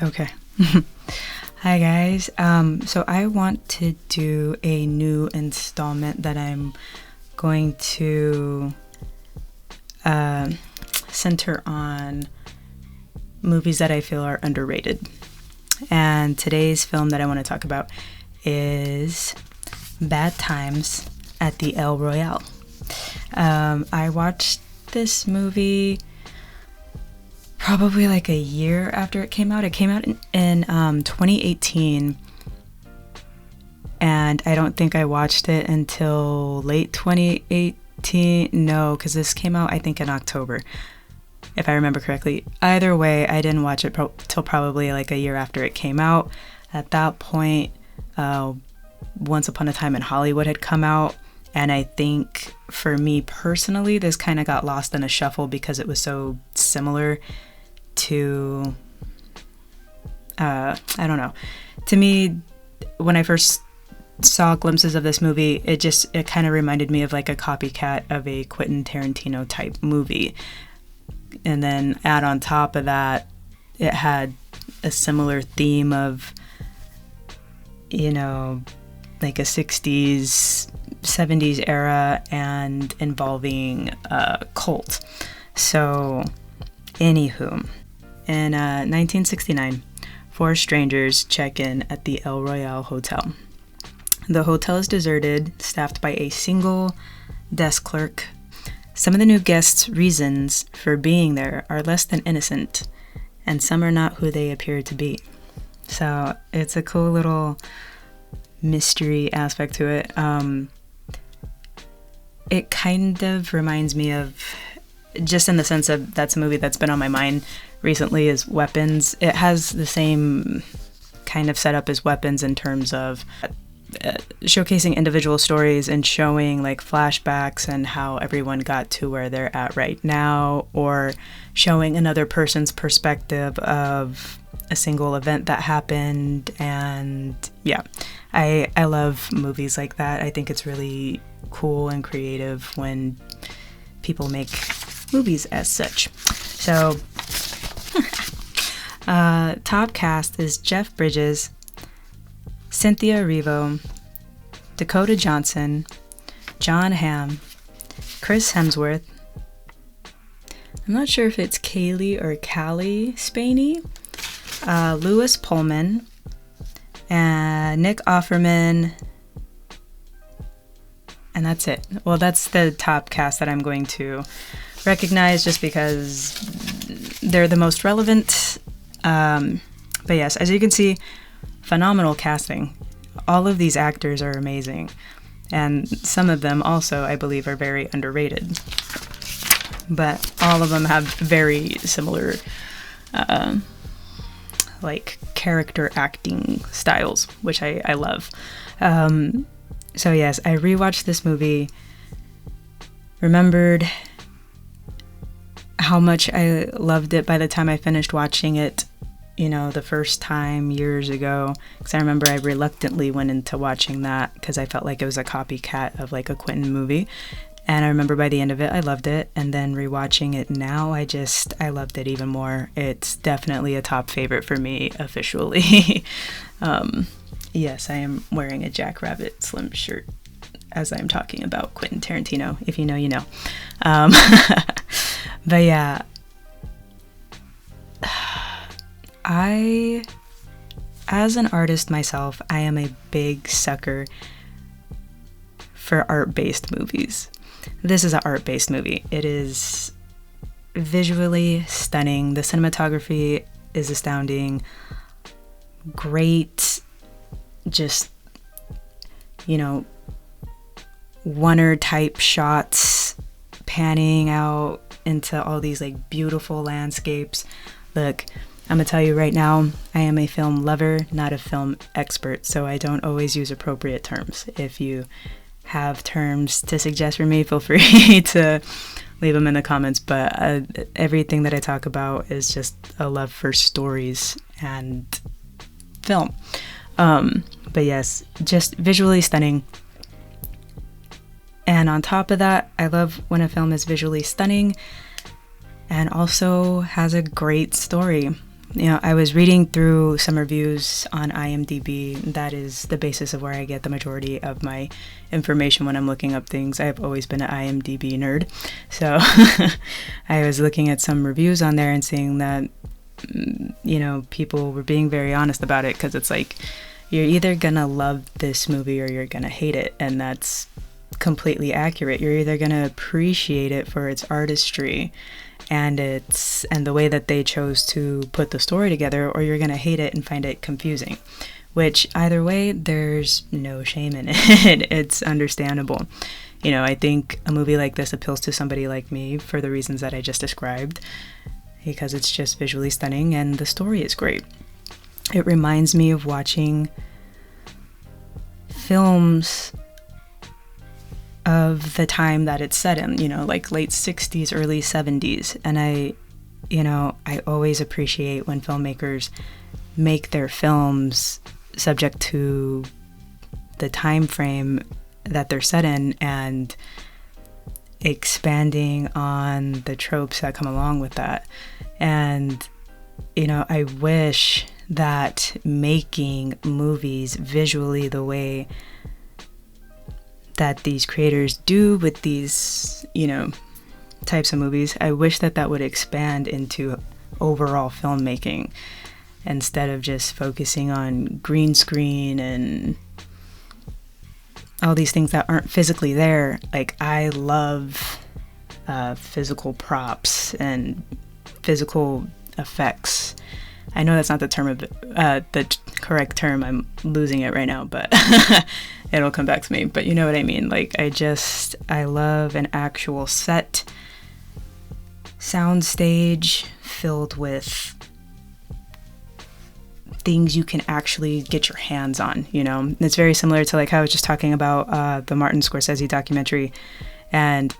Okay. Hi guys. So I want to do a new installment that I'm going to center on movies that I feel are underrated. And today's film that I want to talk about is Bad Times at the El Royale. I watched this movie probably like a year after it came out. It came out in 2018, and I don't think I watched it until late 2018. No, because this came out I think in October, if I remember correctly. Either way, I didn't watch it till probably like a year after it came out. At that point, Once Upon a Time in Hollywood had come out, and I think for me personally, this kind of got lost in a shuffle because it was so similar to, I don't know. To me, when I first saw glimpses of this movie, it kind of reminded me of like a copycat of a Quentin Tarantino type movie. And then add on top of that, it had a similar theme of, like a 60s, 70s era and involving a cult. So, anywho, in 1969, four strangers check in at the El Royale Hotel. The hotel is deserted, staffed by a single desk clerk. Some of the new guests' reasons for being there are less than innocent, and some are not who they appear to be. So, it's a cool little mystery aspect to it. It kind of reminds me of, just in the sense of that's a movie that's been on my mind recently, is Weapons. It has the same kind of setup as Weapons in terms of showcasing individual stories and showing like flashbacks and how everyone got to where they're at right now, or showing another person's perspective of a single event that happened. And yeah, I love movies like that. I think it's really cool and creative when people make movies as such. So top cast is Jeff Bridges, Cynthia Erivo, Dakota Johnson, John Hamm, Chris Hemsworth. I'm not sure if it's Kaylee or Callie Spaney, Lewis Pullman, and Nick Offerman, and that's it. Well, that's the top cast that I'm going to recognize just because they're the most relevant. But yes, as you can see, phenomenal casting. All of these actors are amazing, and some of them also, I believe, are very underrated. But all of them have very similar like character acting styles, which I love. So yes, I rewatched this movie, remembered how much I loved it by the time I finished watching it, the first time years ago, because I remember I reluctantly went into watching that because I felt like it was a copycat of like a Quentin movie. And I remember by the end of it, I loved it. And then rewatching it now, I loved it even more. It's definitely a top favorite for me officially. Yes, I am wearing a Jack Rabbit Slim shirt as I'm talking about Quentin Tarantino. If you know, you know. But yeah, as an artist myself, I am a big sucker for art-based movies. This is an art-based movie. It is visually stunning. The cinematography is astounding. Great, just, oneer type shots, panning out into all these like beautiful landscapes. Look, I'm gonna tell you right now, I am a film lover, not a film expert, so I don't always use appropriate terms. If you have terms to suggest for me, feel free to leave them in the comments. But everything that I talk about is just a love for stories and film. But yes, just visually stunning. And on top of that, I love when a film is visually stunning and also has a great story. I was reading through some reviews on IMDb. That is the basis of where I get the majority of my information when I'm looking up things. I've always been an IMDb nerd. So I was looking at some reviews on there and seeing that, people were being very honest about it, because it's like, you're either gonna love this movie or you're gonna hate it. And that's completely accurate. You're either gonna appreciate it for its artistry and the way that they chose to put the story together, or you're gonna hate it and find it confusing, which either way, there's no shame in it. It's understandable. I think a movie like this appeals to somebody like me for the reasons that I just described, because it's just visually stunning and the story is great. It reminds me of watching films of the time that it's set in, like late 60s, early 70s. And I always appreciate when filmmakers make their films subject to the time frame that they're set in and expanding on the tropes that come along with that. And, I wish that making movies visually the way that these creators do with these, types of movies, I wish that would expand into overall filmmaking instead of just focusing on green screen and all these things that aren't physically there. Like, I love physical props and physical effects. I know that's not the term of the correct term. I'm losing it right now, but it'll come back to me. But you know what I mean? Like, I love an actual set sound stage filled with things you can actually get your hands on, It's very similar to like how I was just talking about the Martin Scorsese documentary, and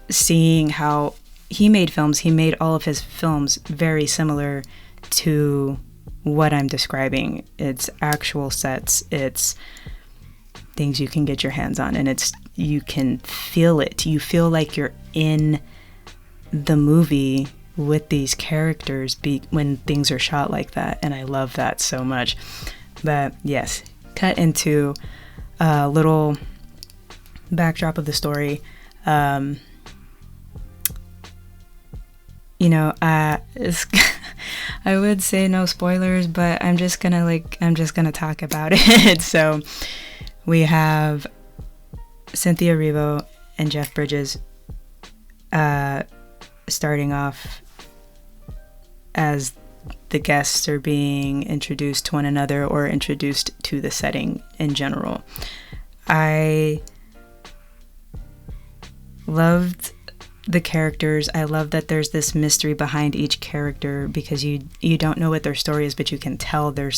seeing how he made films. He made all of his films very similar to what I'm describing. It's actual sets, it's things you can get your hands on, and you can feel it. You feel like you're in the movie with these characters when things are shot like that, and I love that so much. But yes, cut into a little backdrop of the story. I would say no spoilers, but I'm just gonna talk about it. So we have Cynthia Erivo and Jeff Bridges starting off as the guests are being introduced to one another or introduced to the setting in general. I loved the characters. I love that there's this mystery behind each character, because you don't know what their story is, but you can tell there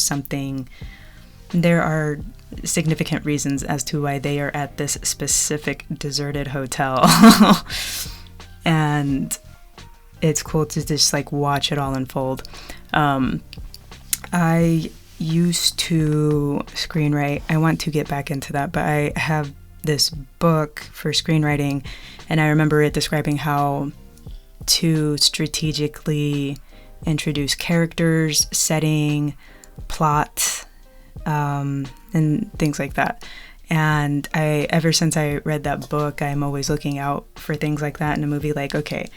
are significant reasons as to why they are at this specific deserted hotel. And it's cool to just like watch it all unfold. I used to screenwrite. I want to get back into that, but I have this book for screenwriting, and I remember it describing how to strategically introduce characters, setting, plot, and things like that. And ever since I read that book, I'm always looking out for things like that in a movie. Like, okay,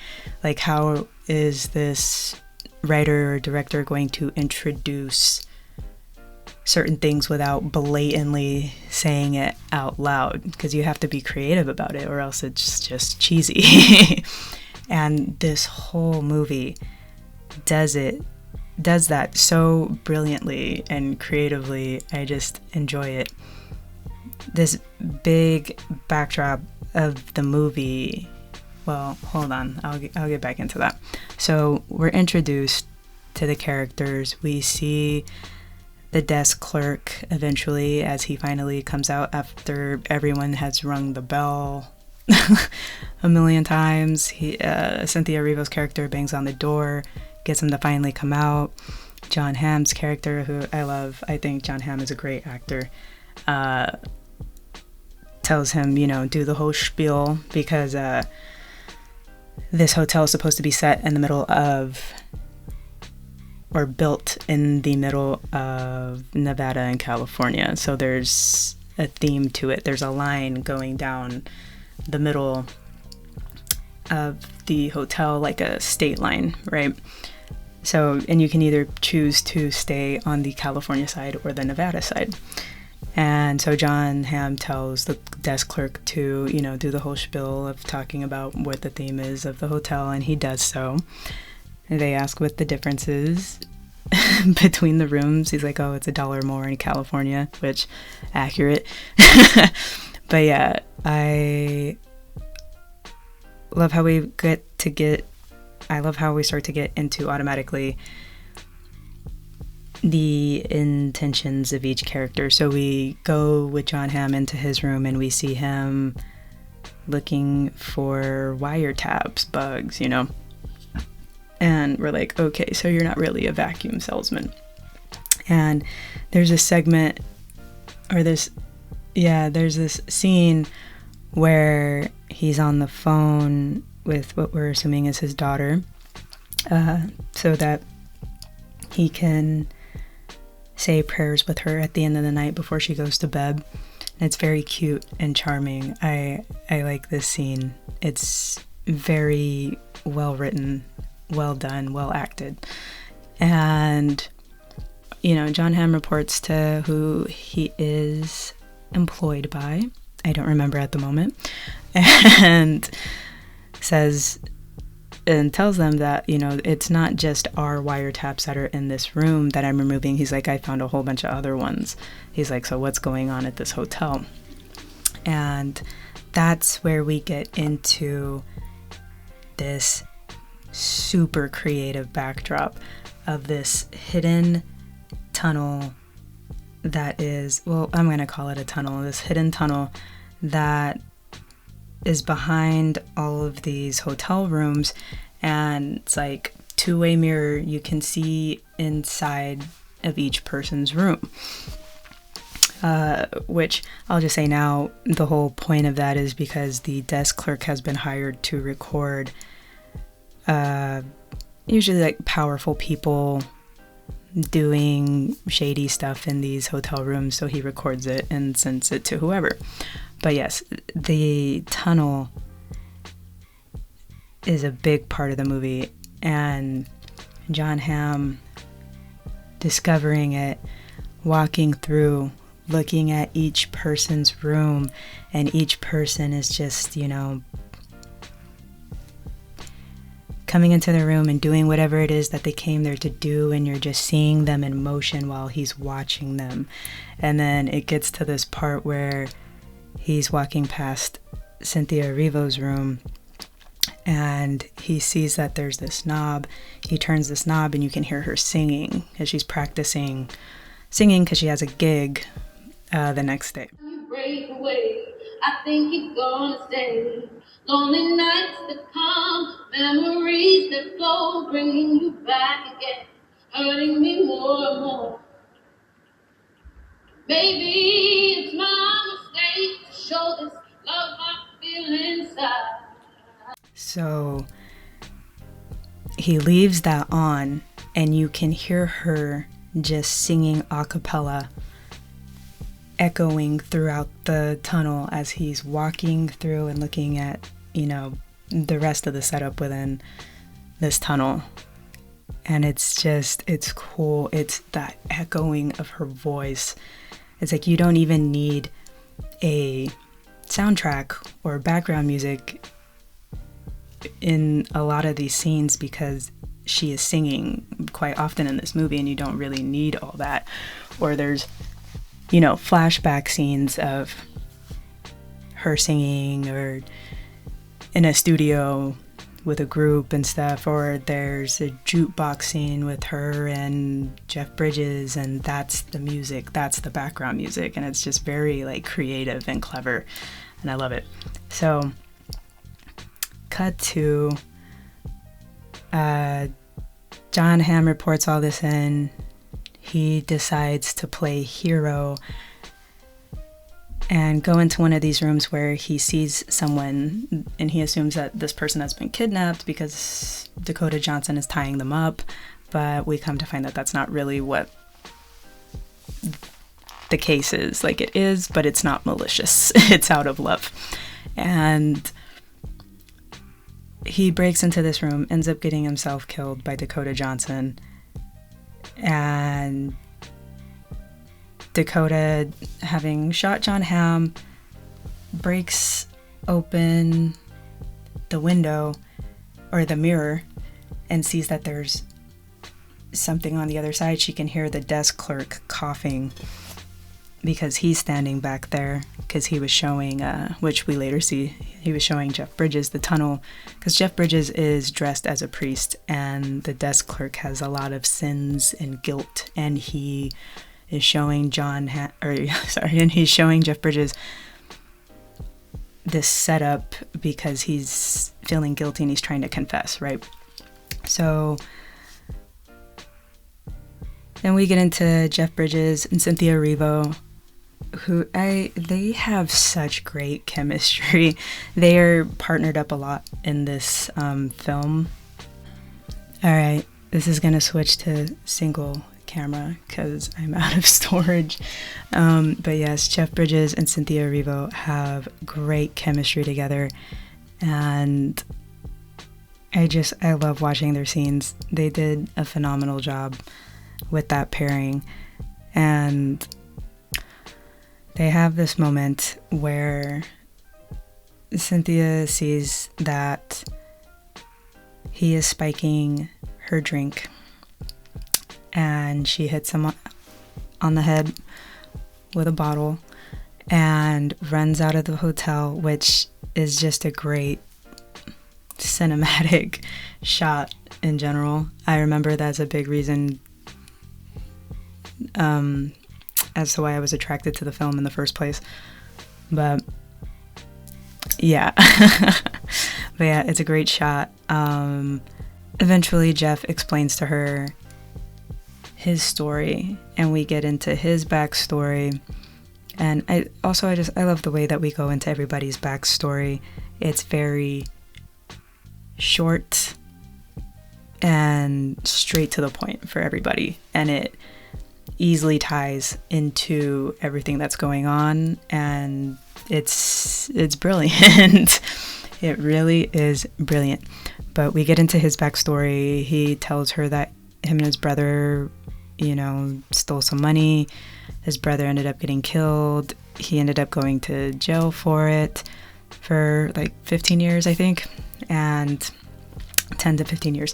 like how is this writer or director going to introduce certain things without blatantly saying it out loud? Because you have to be creative about it, or else it's just cheesy. And this whole movie does that so brilliantly and creatively. I just enjoy it. This big backdrop of the movie. Well, hold on. I'll get back into that. So we're introduced to the characters. We see the desk clerk eventually, as he finally comes out after everyone has rung the bell a million times. Cynthia Erivo's character bangs on the door, gets him to finally come out. John Hamm's character, who I love, I think John Hamm is a great actor, tells him, do the whole spiel, because this hotel is supposed to be set in the middle of or built in the middle of Nevada and California. So there's a theme to it. There's a line going down the middle of the hotel, like a state line, right? So, and you can either choose to stay on the California side or the Nevada side. And so John Hamm tells the desk clerk to, you know, do the whole spiel of talking about what the theme is of the hotel, and he does so. And they ask what the difference is between the rooms. He's like, oh, it's $1 more in California, which, accurate. But yeah, I love how we I love how we start to get into automatically the intentions of each character. So we go with John Hamm into his room and we see him looking for wiretaps, bugs, you know. And we're like, okay, so you're not really a vacuum salesman. And there's a segment, or there's this scene where he's on the phone with what we're assuming is his daughter, so that he can say prayers with her at the end of the night before she goes to bed. And it's very cute and charming. I like this scene. It's very well written, well done, well acted. And, you know, John Hamm reports to who he is employed by. I don't remember at the moment. And says and tells them that, you know, it's not just our wiretaps that are in this room that I'm removing. He's like, I found a whole bunch of other ones. He's like, so what's going on at this hotel? And that's where we get into this super creative backdrop of this hidden tunnel that is, well, I'm going to call it a tunnel, this hidden tunnel that is behind all of these hotel rooms, and it's like two-way mirror. You can see inside of each person's room, which I'll just say now, the whole point of that is because the desk clerk has been hired to record usually like powerful people doing shady stuff in these hotel rooms, so he records it and sends it to whoever. But yes, the tunnel is a big part of the movie, and John Hamm discovering it, walking through, looking at each person's room, and each person is just, you know, coming into the room and doing whatever it is that they came there to do, and you're just seeing them in motion while he's watching them. And then it gets to this part where he's walking past Cynthia Erivo's room and he sees that there's this knob. He turns this knob and you can hear her singing as she's practicing singing because she has a gig the next day. Break away, I think you're gonna stay. Lonely nights that come, memories that flow, bringing you back again, hurting me more and more. Baby, it's my mistake to show this love I feel inside. So he leaves that on and you can hear her just singing a cappella, echoing throughout the tunnel as he's walking through and looking at, you know, the rest of the setup within this tunnel. And it's just, it's cool. It's that echoing of her voice. It's like you don't even need a soundtrack or background music in a lot of these scenes because she is singing quite often in this movie and you don't really need all that. Or there's, you know, flashback scenes of her singing or in a studio with a group and stuff, or there's a jukebox scene with her and Jeff Bridges, and that's the music, that's the background music, and it's just very like creative and clever, and I love it. So cut to John Hamm reports all this in. He decides to play hero and go into one of these rooms where he sees someone and he assumes that this person has been kidnapped because Dakota Johnson is tying them up. but we come to find that that's not really what the case is. Like, it is, but it's not malicious. It's out of love. And he breaks into this room, ends up getting himself killed by Dakota Johnson. And Dakota, having shot John Hamm, breaks open the window or the mirror and sees that there's something on the other side. She can hear the desk clerk coughing because he's standing back there, because he was showing, which we later see, he was showing Jeff Bridges the tunnel, because Jeff Bridges is dressed as a priest, and the desk clerk has a lot of sins and guilt, and he is showing and he's showing Jeff Bridges this setup because he's feeling guilty and he's trying to confess, right? So then we get into Jeff Bridges and Cynthia Erivo, who they have such great chemistry. They are partnered up a lot in this film. All right, this is gonna switch to single camera because I'm out of storage. But yes, Jeff Bridges and Cynthia Erivo have great chemistry together, and I love watching their scenes. They did a phenomenal job with that pairing. And they have this moment where Cynthia sees that he is spiking her drink, and she hits him on the head with a bottle and runs out of the hotel, which is just a great cinematic shot in general. I remember that's a big reason as to why I was attracted to the film in the first place. But yeah. But yeah, it's a great shot. Eventually Jeff explains to her his story, and we get into his backstory. And I love the way that we go into everybody's backstory. It's very short and straight to the point for everybody, and it easily ties into everything that's going on, and it's brilliant. It really is brilliant. But we get into his backstory. He tells her that him and his brother, stole some money. His brother ended up getting killed. He ended up going to jail for it for like 15 years, I think, and 10 to 15 years.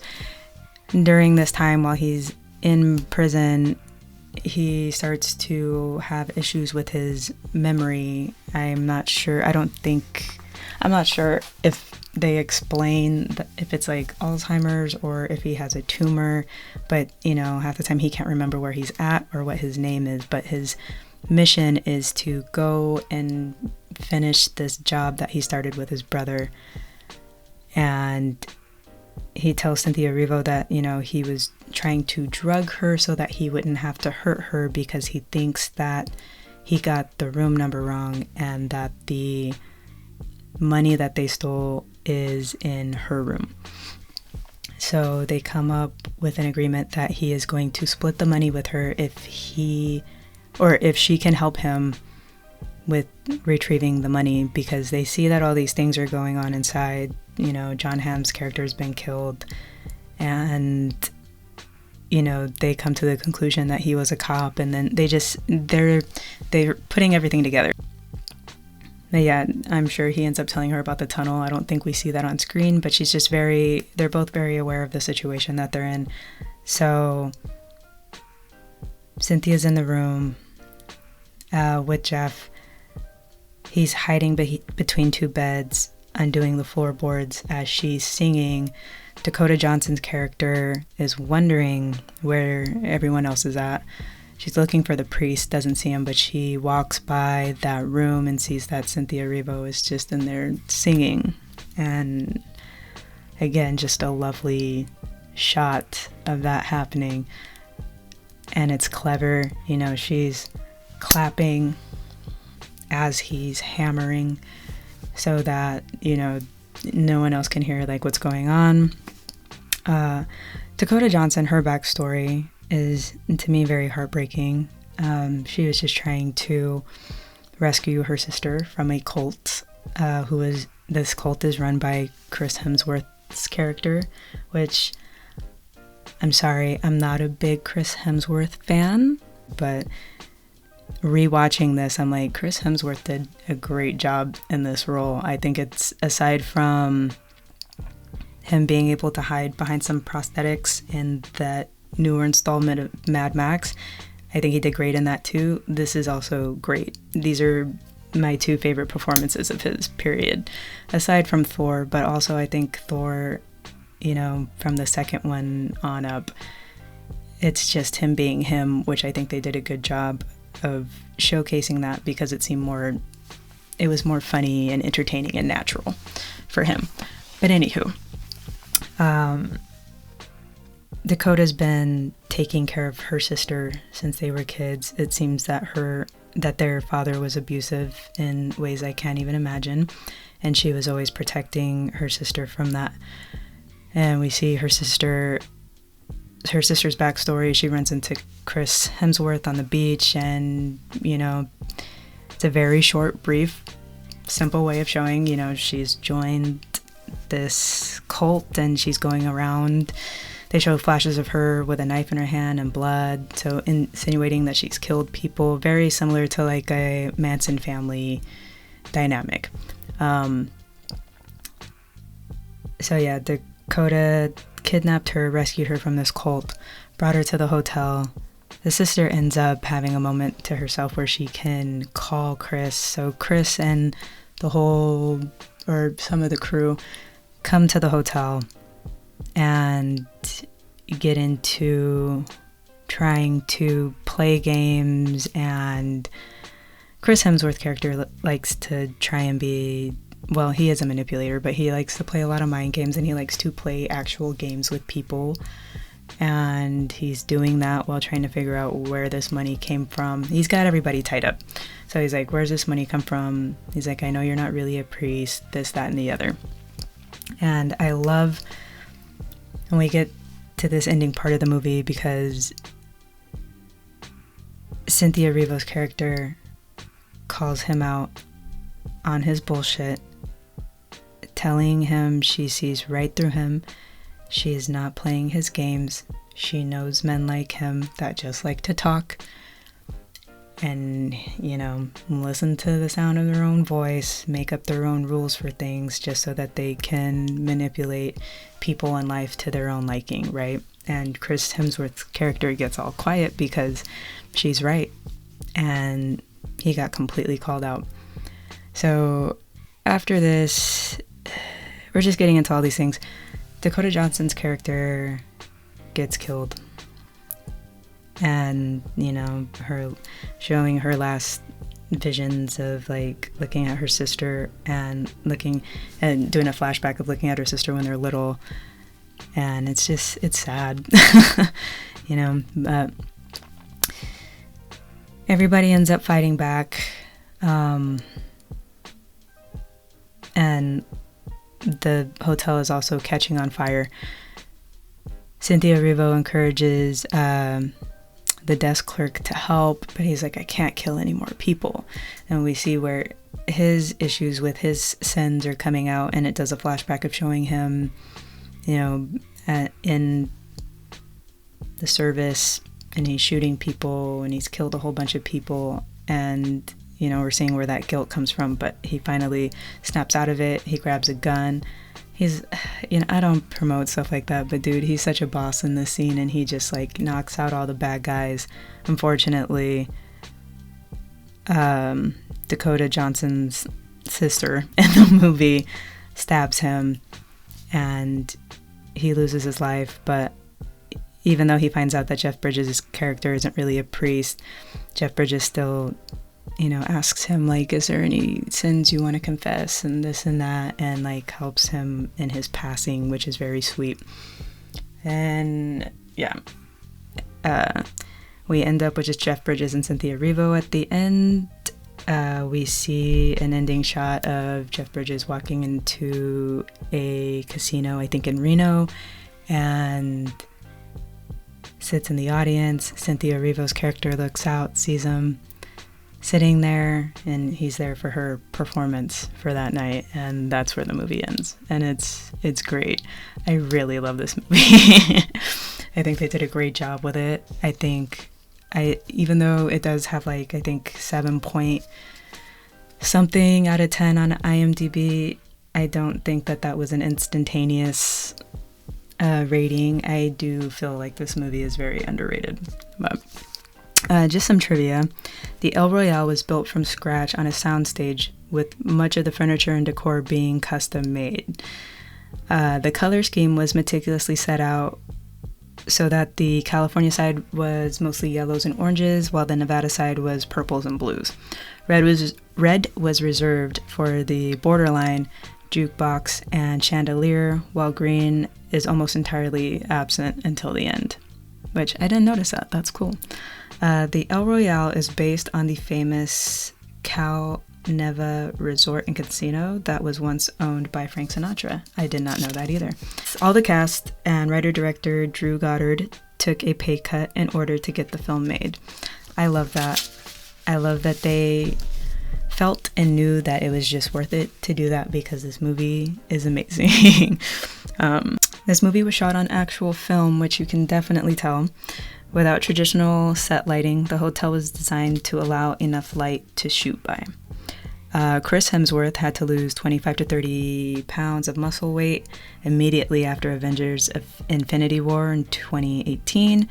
During this time, while he's in prison, he starts to have issues with his memory. I'm not sure if they explain if it's like Alzheimer's or if he has a tumor, but half the time he can't remember where he's at or what his name is. But his mission is to go and finish this job that he started with his brother. And he tells Cynthia Erivo that, he was trying to drug her so that he wouldn't have to hurt her, because he thinks that he got the room number wrong and that the money that they stole is in her room. So they come up with an agreement that he is going to split the money with her if she can help him with retrieving the money, because they see that all these things are going on inside. John Hamm's character has been killed, and they come to the conclusion that he was a cop, and then they're putting everything together. But yeah, I'm sure he ends up telling her about the tunnel. I don't think we see that on screen, but she's just they're both very aware of the situation that they're in. So Cynthia's in the room with Jeff. He's hiding between two beds, undoing the floorboards as she's singing. Dakota Johnson's character is wondering where everyone else is at. She's looking for the priest, doesn't see him, but she walks by that room and sees that Cynthia Erivo is just in there singing. And again, just a lovely shot of that happening. And it's clever. She's clapping as he's hammering so that, no one else can hear like what's going on. Dakota Johnson, her backstory is, to me, very heartbreaking. She was just trying to rescue her sister from a cult. This cult is run by Chris Hemsworth's character, which, I'm sorry, I'm not a big Chris Hemsworth fan, but rewatching this, I'm like, Chris Hemsworth did a great job in this role. I think it's, aside from him being able to hide behind some prosthetics in that newer installment of Mad Max, I think he did great in that too. This is also great. These are my two favorite performances of his, period. Aside from Thor, but also I think Thor, from the second one on up, it's just him being him, which I think they did a good job of showcasing that, because it was more funny and entertaining and natural for him. But anywho, Dakota's been taking care of her sister since they were kids. It seems that their father was abusive in ways I can't even imagine, and she was always protecting her sister from that. And we see her sister's backstory. She runs into Chris Hemsworth on the beach, and it's a very short, brief, simple way of showing, she's joined this cult and she's going around. They show flashes of her with a knife in her hand and blood, so insinuating that she's killed people, very similar to like a Manson family dynamic. Dakota kidnapped her, rescued her from this cult, brought her to the hotel. The sister ends up having a moment to herself where she can call Chris. So Chris and some of the crew come to the hotel and get into trying to play games, and Chris Hemsworth character likes to try and be, well, he is a manipulator, but he likes to play a lot of mind games, and he likes to play actual games with people, and he's doing that while trying to figure out where this money came from. He's got everybody tied up, so he's like, where's this money come from? He's like, I know you're not really a priest, this, that, and the other. And I love when we get to this ending part of the movie, because Cynthia Erivo's character calls him out on his bullshit, telling him she sees right through him. She is not playing his games. She knows men like him that just like to talk and, listen to the sound of their own voice, make up their own rules for things just so that they can manipulate people in life to their own liking, right? And Chris Hemsworth's character gets all quiet because she's right, and he got completely called out. So after this, we're just getting into all these things. Dakota Johnson's character gets killed, and her showing her last visions of like looking at her sister and doing a flashback of looking at her sister when they're little, and it's sad. But everybody ends up fighting back, and the hotel is also catching on fire. Cynthia Erivo encourages the desk clerk to help, but he's like, I can't kill any more people. And we see where his issues with his sins are coming out, and it does a flashback of showing him, in the service, and he's shooting people, and he's killed a whole bunch of people, and we're seeing where that guilt comes from. But he finally snaps out of it. He grabs a gun. He's, I don't promote stuff like that, but dude, he's such a boss in this scene, and he just like knocks out all the bad guys. Unfortunately, Dakota Johnson's sister in the movie stabs him, and he loses his life. But even though he finds out that Jeff Bridges' character isn't really a priest, Jeff Bridges still asks him, like, is there any sins you want to confess, and this and that, and like helps him in his passing, which is very sweet. And we end up with just Jeff Bridges and Cynthia Erivo at the end. We see an ending shot of Jeff Bridges walking into a casino, I think in Reno, and sits in the audience. Cynthia Erivo's character looks out, sees him sitting there, and he's there for her performance for that night, and that's where the movie ends. And it's great. I really love this movie. I think they did a great job with it. Even though it does have like, I think 7 point something out of 10 on IMDb, I don't think that was an instantaneous rating. I do feel like this movie is very underrated. But just some trivia. The El Royale was built from scratch on a soundstage, with much of the furniture and decor being custom made. The color scheme was meticulously set out so that the California side was mostly yellows and oranges, while the Nevada side was purples and blues. Red was reserved for the borderline, jukebox, and chandelier, while green is almost entirely absent until the end, which I didn't notice that. That's cool. The El Royale is based on the famous Cal Neva Resort and Casino that was once owned by Frank Sinatra. I did not know that either. All the cast and writer-director Drew Goddard took a pay cut in order to get the film made. I love that. I love that they felt and knew that it was just worth it to do that, because this movie is amazing. This movie was shot on actual film, which you can definitely tell. Without traditional set lighting, the hotel was designed to allow enough light to shoot by. Chris Hemsworth had to lose 25 to 30 pounds of muscle weight immediately after Avengers of Infinity War in 2018,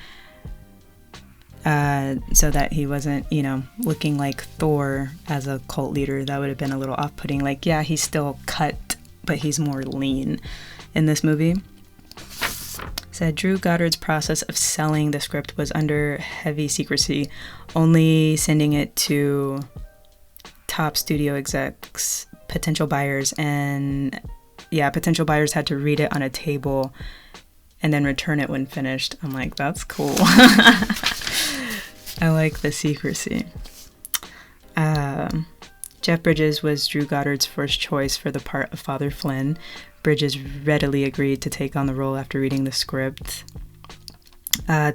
so that he wasn't, looking like Thor as a cult leader. That would have been a little off-putting. Like, yeah, he's still cut, but he's more lean in this movie. Said Drew Goddard's process of selling the script was under heavy secrecy, only sending it to top studio execs, potential buyers, and potential buyers had to read it on a table and then return it when finished. I'm like, that's cool. I like the secrecy. Jeff Bridges was Drew Goddard's first choice for the part of Father Flynn. Bridges readily agreed to take on the role after reading the script.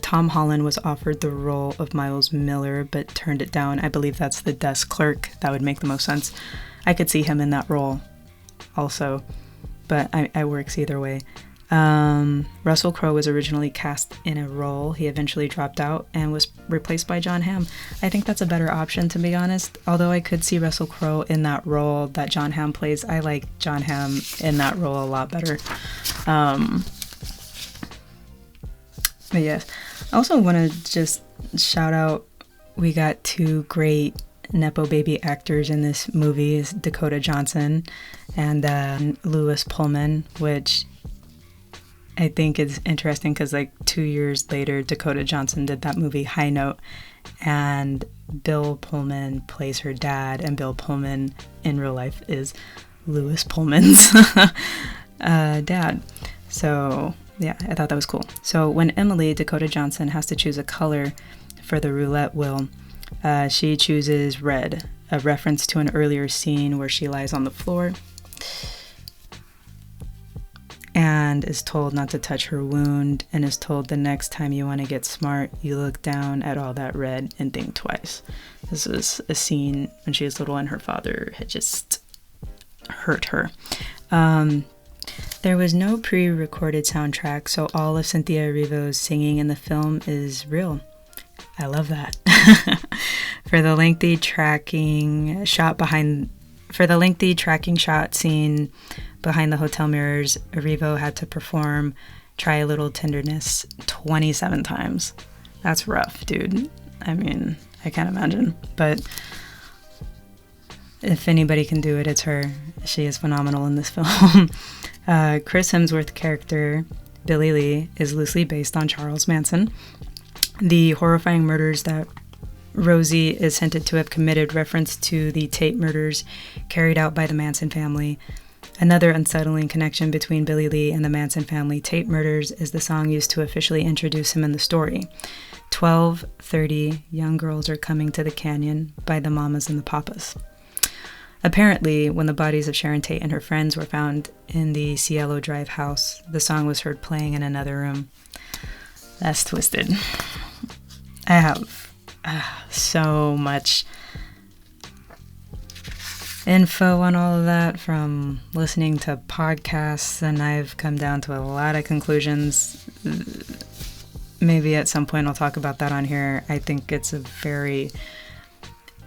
Tom Holland was offered the role of Miles Miller, but turned it down. I believe that's the desk clerk. That would make the most sense. I could see him in that role also, but I works either way. Russell Crowe was originally cast in a role. He eventually dropped out and was replaced by John Hamm. I think that's a better option, to be honest. Although I could see Russell Crowe in that role that John Hamm plays. I like John Hamm in that role a lot better. But yes, I also want to just shout out, we got 2 great Nepo baby actors in this movie, is Dakota Johnson and Lewis Pullman, which I think is interesting because like 2 years later, Dakota Johnson did that movie High Note, and Bill Pullman plays her dad, and Bill Pullman in real life is Lewis Pullman's dad. So yeah, I thought that was cool. So when Emily, Dakota Johnson, has to choose a color for the roulette wheel, she chooses red, a reference to an earlier scene where she lies on the floor and is told not to touch her wound, and is told the next time you want to get smart, you look down at all that red and think twice. This was a scene when she was little and her father had just hurt her. There was no pre-recorded soundtrack, so all of Cynthia Erivo's singing in the film is real. I love that. For the lengthy tracking shot scene behind the hotel mirrors, Erivo had to perform Try a Little Tenderness 27 times. That's rough, dude. I mean, I can't imagine. But if anybody can do it, it's her. She is phenomenal in this film. Chris Hemsworth's character, Billy Lee, is loosely based on Charles Manson. The horrifying murders that Rosie is hinted to have committed reference to the Tate murders carried out by the Manson family. Another unsettling connection between Billy Lee and the Manson family Tate murders is the song used to officially introduce him in the story. 12:30 young girls are coming to the canyon by the Mamas and the Papas. Apparently, when the bodies of Sharon Tate and her friends were found in the Cielo Drive house, the song was heard playing in another room. That's twisted. I have so much info on all of that from listening to podcasts, and I've come down to a lot of conclusions. Maybe at some point I'll talk about that on here. I think it's a very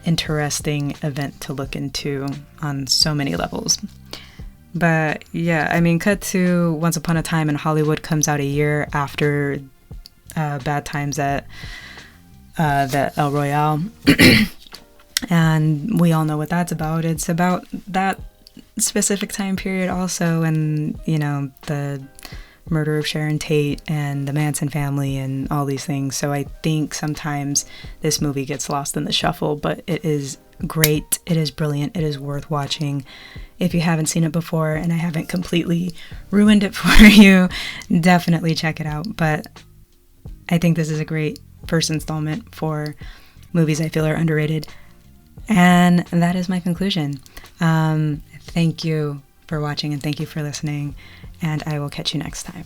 interesting event to look into on so many levels. But yeah, I mean, cut to Once Upon a Time in Hollywood comes out a year after Bad Times at the El Royale. And we all know what that's about. It's about that specific time period also, and, you know, the murder of Sharon Tate and the Manson family and all these things. So I think sometimes this movie gets lost in the shuffle, but it is great. It is brilliant. It is worth watching. If you haven't seen it before and I haven't completely ruined it for you, definitely check it out. But I think this is a great first installment for movies I feel are underrated. And that is my conclusion. Thank you for watching and thank you for listening. And I will catch you next time.